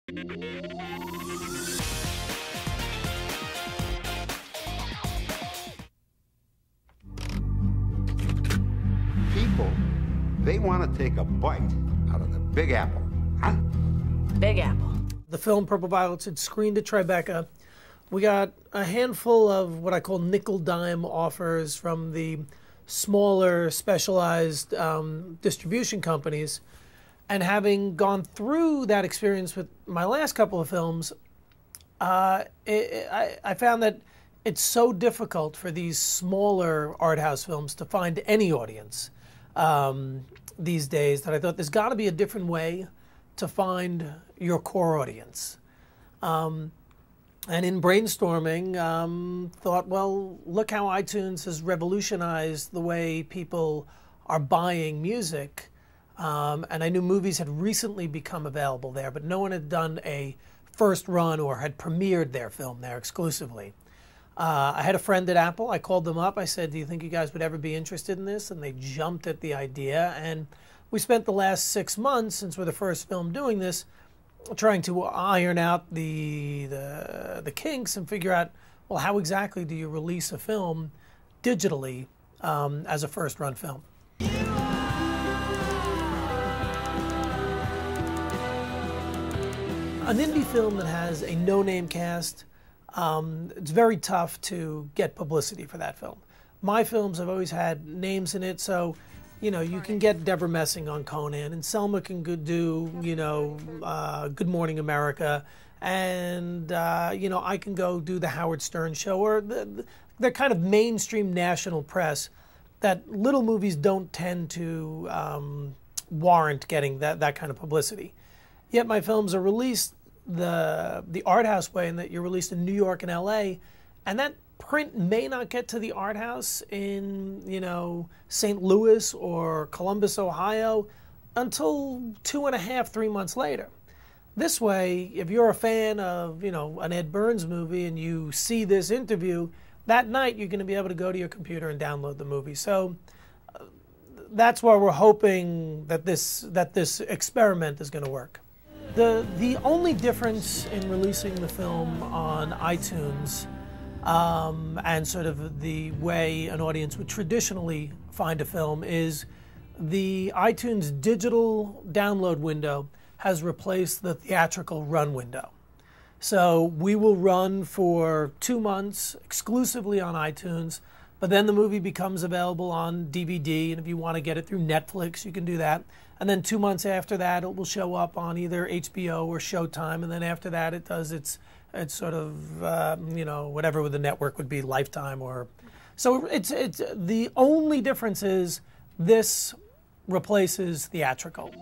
People, they want to take a bite out of the Big Apple, huh? Big Apple. The film Purple Violets had screened at Tribeca. We got a handful of what I call nickel-dime offers from the smaller, specialized distribution companies. And having gone through that experience with my last couple of films, I found that it's so difficult for these smaller art house films to find any audience these days that I thought there's got to be a different way to find your core audience. And in brainstorming, thought, well, look how iTunes has revolutionized the way people are buying music. And I knew movies had recently become available there, but no one had done a first run or had premiered their film there exclusively. I had a friend at Apple. I called them up. I said, do you think you guys would ever be interested in this? And they jumped at the idea. And we spent the last 6 months, since we're the first film doing this, trying to iron out the kinks and figure out, well, how exactly do you release a film digitally as a first run film? An indie film that has a no-name cast, it's very tough to get publicity for that film. My films have always had names in it, so you know, you can get Deborah Messing on Conan, and Selma can do, you know, Good Morning America, and, you know, I can go do the Howard Stern Show, or the kind of mainstream national press that little movies don't tend to warrant getting that kind of publicity. Yet my films are released the art house way, in that you're released in New York and LA, and that print may not get to the art house in, you know, St. Louis or Columbus, Ohio, until 2.5, 3 months later. This way, if you're a fan of, you know, an Ed Burns movie and you see this interview, that night you're going to be able to go to your computer and download the movie. So that's why we're hoping that this experiment is going to work. The only difference in releasing the film on iTunes and sort of the way an audience would traditionally find a film is the iTunes digital download window has replaced the theatrical run window. So we will run for 2 months exclusively on iTunes, but then the movie becomes available on DVD, and if you want to get it through Netflix, you can do that. And then 2 months after that, it will show up on either HBO or Showtime, and then after that, it does its sort of, you know, whatever the network would be, Lifetime or... So it's the only difference is this replaces theatrical.